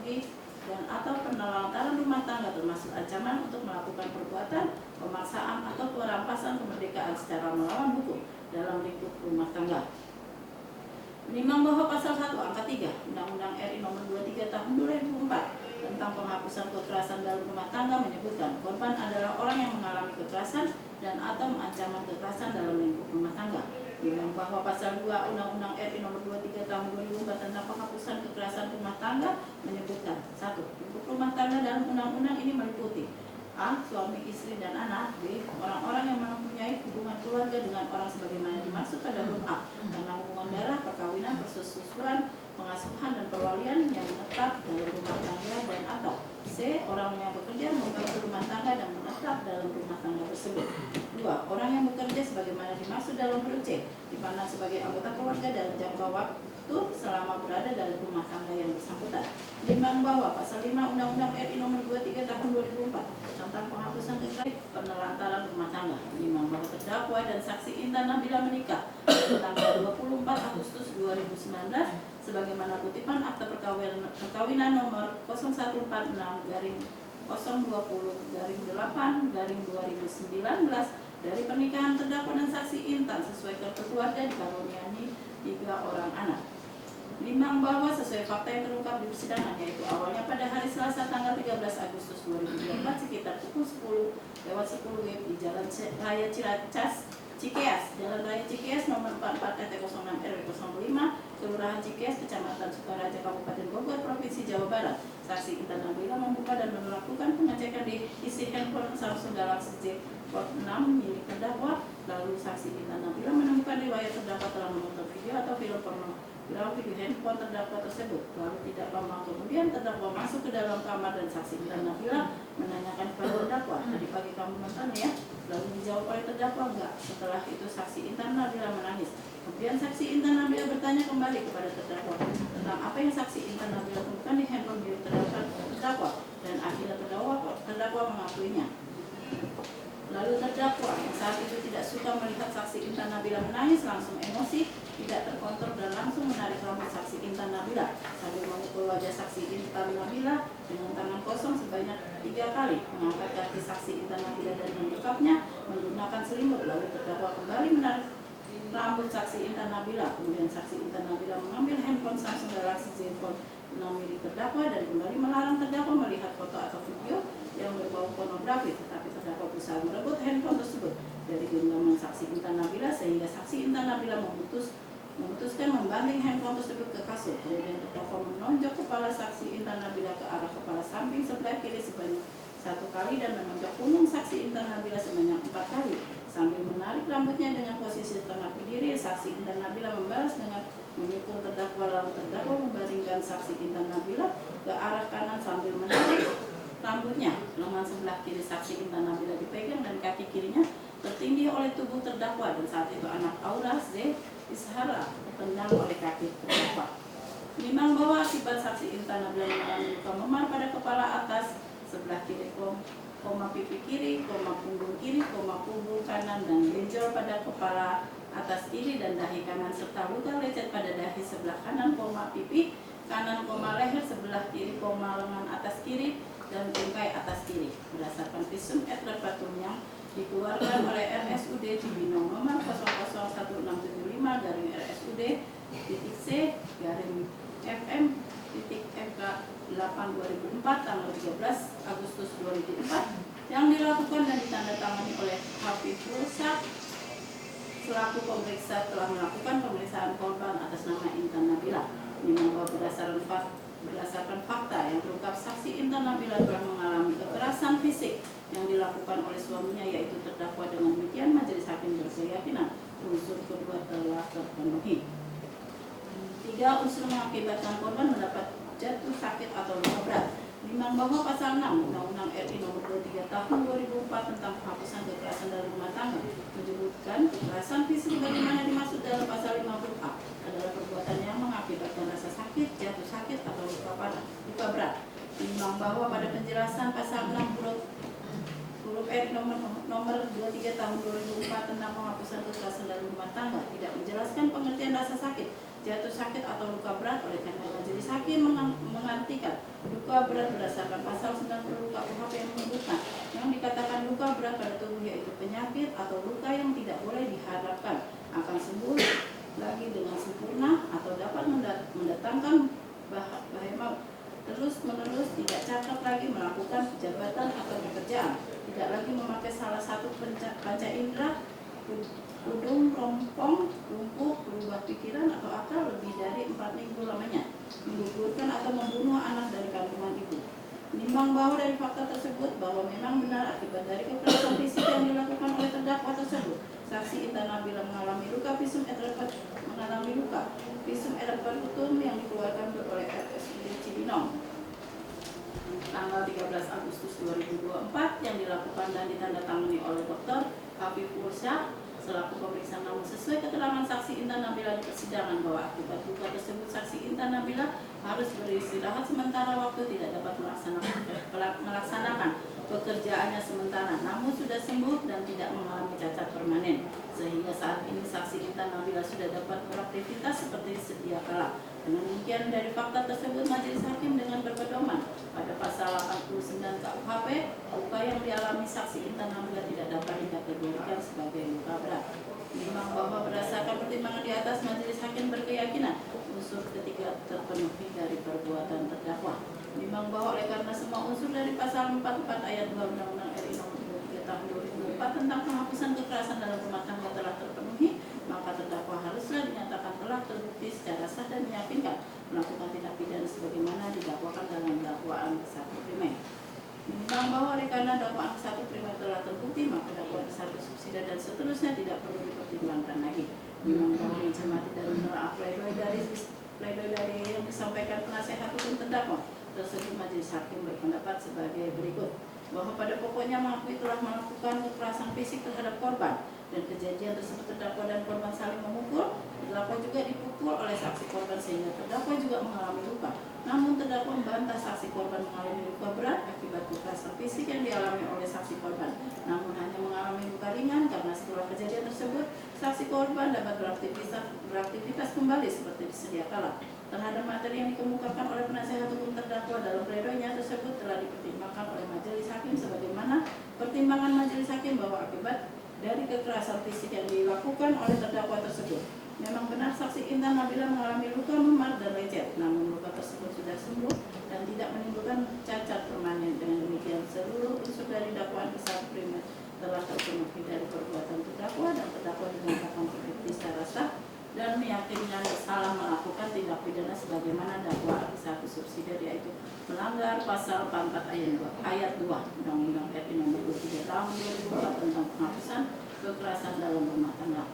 psikologi, dan atau penelantaran rumah tangga termasuk ancaman untuk melakukan perbuatan, pemaksaan atau perampasan kemerdekaan secara melawan hukum dalam lingkup rumah tangga. Menimbang bahwa pasal 1 angka 3 Undang-Undang RI nomor 23 tahun 2004 tentang penghapusan kekerasan dalam rumah tangga menyebutkan korban adalah orang yang mengalami kekerasan dan atau ancaman kekerasan dalam lingkup rumah tangga. Menimbang bahwa pasal 2 Undang-Undang RI nomor 23 tahun 2004 tentang penghapusan kekerasan rumah tangga menyebutkan 1. Lingkup rumah tangga dalam undang-undang ini meliputi A. Suami, istri, dan anak. B. Orang-orang yang mempunyai hubungan keluarga dengan orang sebagaimana dimaksud pada huruf A, karena hubungan darah, perkawinan, persesuaian, pengasuhan, dan perwalian yang menetap dalam rumah tangga, dan atau C. Orang yang bekerja membantu rumah tangga dan menetap dalam rumah tangga tersebut. 2. Orang yang bekerja sebagaimana dimaksud dalam huruf C, dipandang sebagai anggota keluarga dalam jangka waktu selama berada dalam rumah tangga yang bersangkutan. Menimbang bahwa pasal 5 Undang-Undang RI nomor 23 tahun 2004 tentang penghapusan kekerasan penelantaran rumah tangga. Menimbang bahwa terdakwa dan saksi Intan Nabila menikah tanggal 24 Agustus 2019 sebagaimana kutipan akta perkawinan nomor 0146-020-8-2019 dari pernikahan terdakwa dan saksi Intan sesuai kartu keluarga dikaruniai 3 orang anak. Menimbang bahwa sesuai fakta yang terungkap di persidangan, yaitu awalnya pada hari Selasa tanggal 13 Agustus 2024 sekitar pukul 10:10 WIB di Jalan Raya Ciracas, Cikeas, Jalan Raya Cikeas nomor 44/06 RW 05, Kelurahan Cikeas, Kecamatan Sukaraja, Kabupaten Bogor, Provinsi Jawa Barat. Saksi Intan Nabila membuka dan melakukan pengecekan di isi handphone Samsung Galaxy Z Fold 6 milik terdakwa. Lalu saksi Intan Nabila menemukan riwayat terdakwa telah menonton video atau film pornografi di handphone terdakwa tersebut. Lalu tidak lama kemudian terdakwa masuk ke dalam kamar dan saksi Intan Nabila menanyakan kepada terdakwa, tadi pagi kamu nonton ya? Lalu dijawab oleh terdakwa enggak. Setelah itu saksi Intan Nabila menangis. Kemudian saksi Intan Nabila bertanya kembali kepada terdakwa tentang apa yang saksi Intan Nabila temukan di handphone milik terdakwa dan akhirnya terdakwa mengakuinya. Lalu terdakwa yang saat itu tidak suka melihat saksi Intan Nabila menangis langsung emosi, tidak terkontrol dan langsung menarik rambut saksi Intan Nabila sambil memukul wajah saksi Intan Nabila dengan tangan kosong sebanyak 3 kali, mengangkat kaki saksi Intan Nabila dan mendekapnya menggunakan selimut. Lalu terdakwa kembali menarik rambut saksi Intan Nabila. Kemudian saksi Intan Nabila mengambil handphone Samsung Galaxy Z Fold 6 milik terdakwa dan kembali melarang terdakwa melihat foto atau video yang berbau pornografi, tetapi terdakwa berusaha merebut handphone tersebut dari genggaman saksi Intan Nabila sehingga saksi Intan Nabila memutuskan membanding handphone tersebut ke kasur. Kemudian terdakwa menonjok kepala saksi Intan Nabila ke arah kepala samping sebelah kiri sebanyak 1 kali dan menonjok punggung saksi Intan Nabila sebanyak 4 kali. Sambil menarik rambutnya dengan posisi tengah berdiri, saksi Intan Nabila membalas dengan memukul terdakwa. Lalu terdakwa membaringkan saksi Intan Nabila ke arah kanan sambil menarik rambutnya. Lengan sebelah kiri saksi Intan Nabila dipegang dan kaki kirinya tertindih oleh tubuh terdakwa dan saat itu anak Aura Z Ishara tertendang oleh kaki terdakwa. Menimbang bahwa akibat saksi Intan Nabila mengalami luka memar pada kepala atas sebelah kiri, pipi kiri, punggung kiri, punggung kanan dan benjol pada kepala atas kiri dan dahi kanan serta luka lecet pada dahi sebelah kanan, pipi kanan, leher sebelah kiri, lengan atas kiri dan bingkai atas kiri. Berdasarkan visum et repertum yang dikeluarkan oleh RSUD Cibinong nomor 001675 garing RSUD C garing FM FK 8/2004 tanggal 13 Agustus 2004 yang dilakukan dan ditandatangani oleh Hafizul Sak selaku pemeriksa telah melakukan pemeriksaan korban atas nama Intan Nabila. Menimbang berdasarkan fakta yang terungkap, saksi Intan Nabila telah mengalami kekerasan fisik yang dilakukan oleh suaminya, yaitu terdakwa. Dengan demikian majelis hakim berkeyakinan unsur kedua telah terpenuhi. 3. Unsur mengakibatkan korban mendapat jatuh sakit atau luka berat. Menimbang bahwa pasal 6 Undang-Undang RI nomor 23 tahun 2004 tentang penghapusan kekerasan dalam rumah tangga menyebutkan kekerasan fisik bagaimana dimaksud dalam pasal 50A adalah perbuatan yang mengakibatkan rasa sakit, jatuh sakit atau luka berat. Menimbang bahwa pada penjelasan pasal 6 huruf R nomor 23 tahun 2004 tentang penghapusan kekerasan dalam rumah tangga tidak menjelaskan pengertian rasa sakit, jatuh sakit atau luka berat. Oleh karena majelis hakim mengartikan luka luka berat berdasarkan pasal 90 KUHP yang menyebutkan yang dikatakan luka berat pada tubuh yaitu penyakit atau luka yang tidak boleh diharapkan akan sembuh lagi dengan sempurna atau dapat mendatangkan bahaya maut. Terus-menerus tidak cakap lagi melakukan jabatan atau pekerjaan, tidak lagi memakai salah satu panca indera, kudung, rompong, lumpuh, berubah pikiran atau akal lebih dari 4 minggu lamanya, menggugurkan atau membunuh anak dari kandungan ibu. Menimbang bahwa dari fakta tersebut bahwa memang benar akibat dari kekerasan fisik yang dilakukan oleh terdakwa tersebut, saksi Intan Nabila mengalami luka visum et repertum yang dikeluarkan oleh RSUD Cibinong tanggal 13 Agustus 2024 yang dilakukan dan ditandatangani oleh Dr. Habib Ursyah selaku pemeriksaan, namun sesuai keterangan saksi Intan Nabila di persidangan bahwa akibat luka tersebut saksi Intan Nabila harus beristirahat sementara waktu, tidak dapat melaksanakan pekerjaannya sementara, namun sudah sembuh dan tidak mengalami cacat permanen, sehingga saat ini saksi Intan Nabila sudah dapat beraktivitas seperti sedia kala. Dengan demikian dari fakta tersebut majelis hakim dengan berpedoman pada pasal 89 KUHP, luka yang dialami saksi Intan Nabila tidak dapat dikategorikan sebagai luka berat. Menimbang bahwa berdasarkan pertimbangan di atas, majelis hakim berkeyakinan unsur ketiga terpenuhi dari perbuatan terdakwa. Menimbang bahwa oleh karena semua unsur dari pasal 44 ayat 2 Undang-Undang RI Nomor 23 Tahun 2004 tentang penghapusan kekerasan dalam rumah tangga telah terpenuhi, maka terdakwa haruslah dinyatakan telah terbukti secara sah dan meyakinkan melakukan tindak pidana sebagaimana didakwakan dalam dakwaan ke-1 primer. Menimbang bahwa oleh karena dakwaan ke-1 primer telah terbukti, maka dakwaan ke-1 subsidiar dan seterusnya tidak perlu dipertimbangkan lagi. Menimbang bahwa mencermati dan menelaah pledoi dari yang disampaikan penasihat hukum terdakwa tersebut, majelis hakim berpendapat sebagai berikut, bahwa pada pokoknya mengakui telah melakukan kekerasan fisik terhadap korban dan kejadian tersebut terdakwa dan korban saling memukul. Terdakwa juga dipukul oleh saksi korban sehingga terdakwa juga mengalami luka. Namun terdakwa membantah saksi korban mengalami luka berat akibat kekerasan fisik yang dialami oleh saksi korban, namun hanya mengalami luka ringan karena setelah kejadian tersebut saksi korban dapat beraktivitas kembali seperti sedia kala. Terhadap materi yang dikemukakan oleh penasihat hukum terdakwa dalam pledoinya tersebut telah dipertimbangkan oleh majelis hakim sebagaimana pertimbangan majelis hakim bahwa akibat dari kekerasan fisik yang dilakukan oleh terdakwa tersebut memang benar saksi Intan Nabila mengalami luka memar dan lecet, namun luka tersebut sudah sembuh dan tidak menimbulkan cacat permanen. Dengan demikian seluruh unsur dari dakwaan ke-1 primer telah terpenuhi dari perbuatan terdakwa dan terdakwa dinyatakan terbukti secara sah dan meyakinkan salah melakukan tindak pidana sebagaimana dakwaan ke-1 subsidiar, yaitu melanggar pasal 44 ayat 2 Undang-Undang RI Nomor 23 Tahun 2004 tentang penghapusan kekerasan dalam rumah tangga.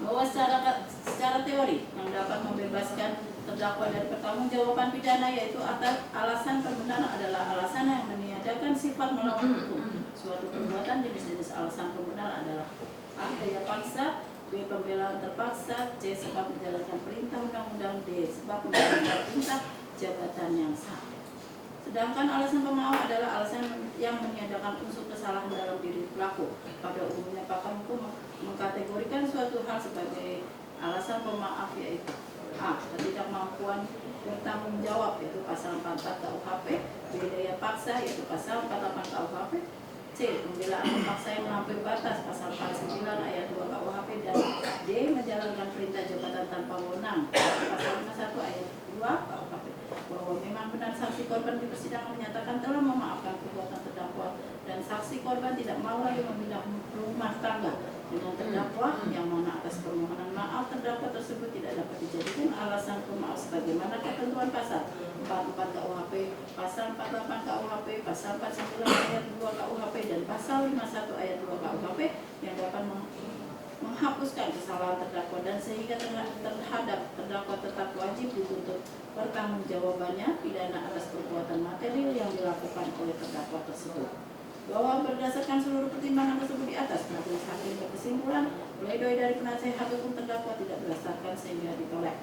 Bahwa secara teori yang dapat membebaskan terdakwa dari pertanggungjawaban pidana, yaitu atas alasan pembenaran adalah alasan yang meniadakan sifat melawan hukum. Suatu perbuatan jenis-jenis alasan pembenaran adalah A. Daya paksa, B. Pembelaan terpaksa, C. Sebab menjalankan perintah undang-undang, D. Sebab menjalankan perintah jabatan yang sah. Sedangkan alasan pemaaf adalah alasan yang meniadakan unsur kesalahan dalam diri pelaku. Pada umumnya pakar hukum mengkategorikan suatu hal sebagai alasan pemaaf, yaitu A. Ketidakmampuan bertanggung jawab, yaitu pasal 44 KUHP, B. Daya paksa, yaitu pasal 48 KUHP, C. Pembelaan terpaksa yang melampaui batas, pasal 49 ayat 2 KUHP, dan D. Menjalankan perintah jabatan tanpa wewenang, pasal 51 ayat 2 KUHP. Bahwa memang benar saksi korban di persidangan menyatakan telah memaafkan perbuatan terdakwa dan saksi korban tidak mau lagi memindah rumah tangga dengan terdakwa, yang mana atas permohonan maaf terdakwa tersebut tidak dapat dijadikan alasan pemaaf sebagaimana ketentuan pasal 44 KUHP, pasal 48 KUHP, pasal 49 ayat 2 KUHP, dan pasal 51 ayat 2 KUHP yang dapat menghapuskan kesalahan terdakwa, dan sehingga terhadap terdakwa tetap wajib dituntut pertanggungjawabannya pidana atas perbuatan material yang dilakukan oleh terdakwa tersebut. Bahwa berdasarkan seluruh pertimbangan tersebut di atas, majelis hakim berkesimpulan pledoi dari penasihat hukum terdakwa tidak berdasarkan sehingga ditolak.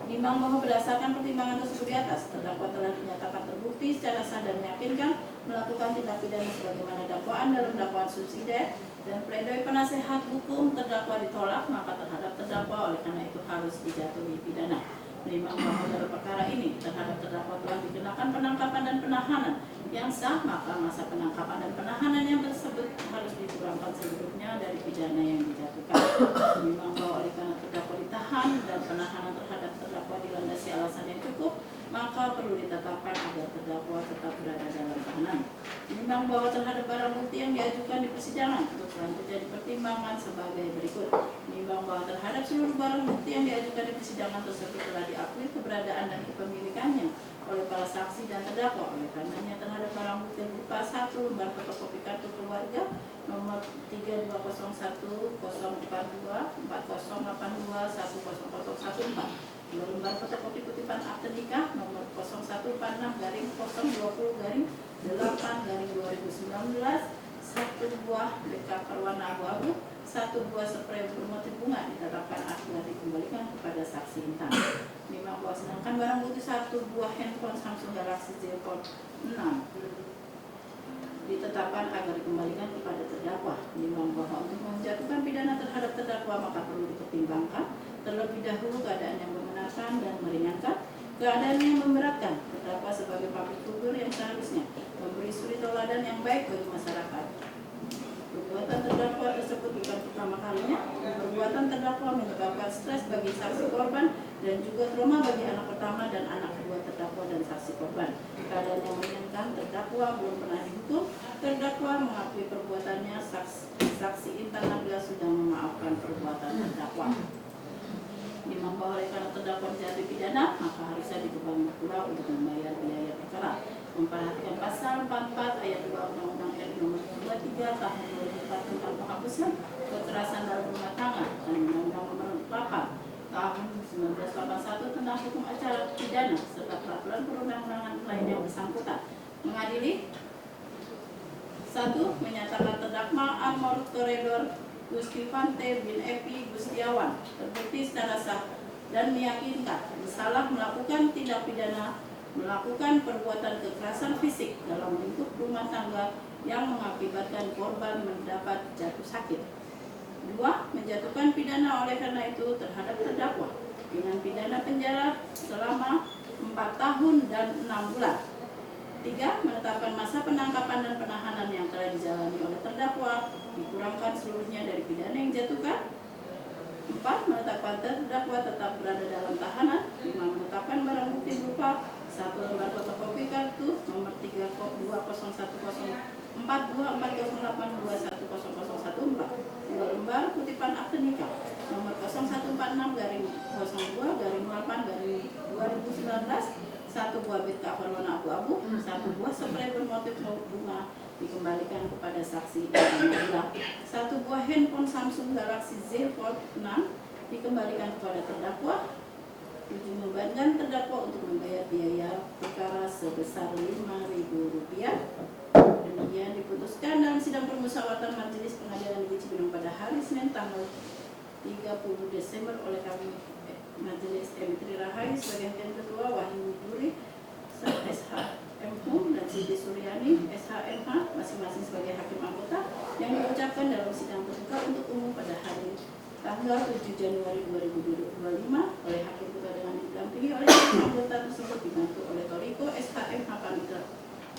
Menimbang bahwa berdasarkan pertimbangan tersebut di atas, terdakwa telah dinyatakan terbukti secara sah dan meyakinkan melakukan tindak pidana sebagaimana dakwaan dalam dakwaan subsidiar, dan pledoi penasihat hukum terdakwa ditolak, maka terhadap terdakwa oleh karena itu harus dijatuhi pidana. Menimbang bahwa dalam perkara ini terhadap terdakwa telah dikenakan penangkapan dan penahanan yang sah, maka masa penangkapan dan penahanan yang tersebut harus dikurangkan seluruhnya dari pidana yang dijatuhkan. Menimbang bahwa oleh karena terdakwa ditahan dan penahanan terhadap terdakwa dilandasi alasan yang cukup, maka perlu ditetapkan agar terdakwa tetap berada dalam tahanan. Menimbang bahwa terhadap barang bukti yang diajukan di persidangan untuk selanjutnya dipertimbangkan sebagai berikut. Menimbang bahwa terhadap seluruh barang bukti yang diajukan di persidangan tersebut telah diakui keberadaan dan kepemilikannya oleh para saksi dan terdakwa. Oleh karenanya terhadap barang bukti berupa 1 lembar fotokopi kartu keluarga nomor 320104240821014, 2 lembar fotokopi kutipan akte nikah nomor 0146-020-8-2019, 1 buah BK berwarna abu-abu, 1 buah spray bermotif bunga ditetapkan agar dikembalikan kepada saksi Intan. Menimbang bahwa sedangkan barang bukti 1 buah handphone Samsung Galaxy Z Fold 6 ditetapkan agar dikembalikan kepada terdakwa. Menimbang bahwa untuk menjatuhkan pidana terhadap terdakwa maka perlu dipertimbangkan terlebih dahulu keadaan yang membenarkan dan meringankan, keadaan yang memberatkan terdakwa sebagai public figure yang seharusnya memberi suri teladan yang baik bagi masyarakat. Perbuatan terdakwa tersebut bukan pertama kalinya. Perbuatan terdakwa menyebabkan stres bagi saksi korban dan juga trauma bagi anak pertama dan anak kedua terdakwa dan saksi korban. Keadaan yang meringankan, terdakwa belum pernah dihukum. Terdakwa mengakui perbuatannya. Saksi Intan Nabila sudah memaafkan perbuatan terdakwa. Menimbang bahwa oleh karena terdakwa menjadi pidana, maka harusnya dikembalikan pula untuk membayar biaya perkara. Memperhatikan pasal 44 ayat 2 Undang-Undang RI nomor 23 tahun 2004 tentang penghapusan kekerasan dalam rumah tangga dan Undang-Undang nomor 8 tahun 1981 tentang hukum acara pidana serta peraturan perundang-undangan lain yang bersangkutan. Mengadili 1. Menyatakan terdakwa Amor Toredor Gusti Fante bin Epi Gustiawan terbukti secara sah dan meyakinkan bersalah melakukan tindak pidana melakukan perbuatan kekerasan fisik dalam lingkup rumah tangga yang mengakibatkan korban mendapat jatuh sakit. 2. Menjatuhkan pidana oleh karena itu terhadap terdakwa dengan pidana penjara selama 4 tahun dan 6 bulan. 3. Menetapkan masa penangkapan dan penahanan yang telah dijalani oleh terdakwa dikurangkan seluruhnya dari pidana yang dijatuhkan. 4. Menetapkan terdakwa tetap berada dalam tahanan. 5. Menetapkan barang bukti berupa 1 lembar fotokopi kartu nomor 320104240821014, 2 lembar kutipan akte nikah nomor 0146-02-8-2019, 1 buah BK berwarna abu-abu, 1 buah spray bermotif bunga dikembalikan kepada saksi Intan Nabila, 1 buah handphone Samsung Galaxy Z Fold 6 dikembalikan kepada terdakwa. 7. Membebankan terdakwa untuk membayar biaya perkara sebesar Rp5.000. Demikian diputuskan dalam sidang permusyawaratan Majelis Pengadilan Negeri Cibinong pada hari Senin tanggal 30 Desember oleh kami Majelis M. Tri Rahai sebagai hakim ketua, Wahyu Duri SHMH dan Siti Suryani SHMH masing-masing sebagai hakim anggota yang diucapkan dalam sidang terbuka untuk umum pada hari tanggal 7 Januari 2025 oleh hakim ketua dengan didampingi oleh anggota tersebut dibantu oleh Toriko SHMH Panitra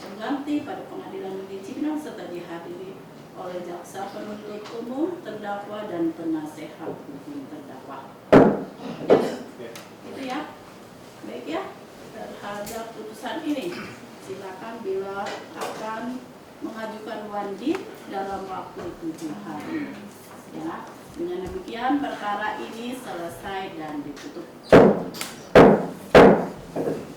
pengganti pada Pengadilan Negeri Cibinong serta dihadiri oleh jaksa penuntut umum, terdakwa dan penasehat hukum terdakwa. Itu ya. Baik ya. Terhadap putusan ini silakan bila akan mengajukan wandi dalam waktu 7 hari. Ya. Dengan demikian perkara ini selesai dan ditutup.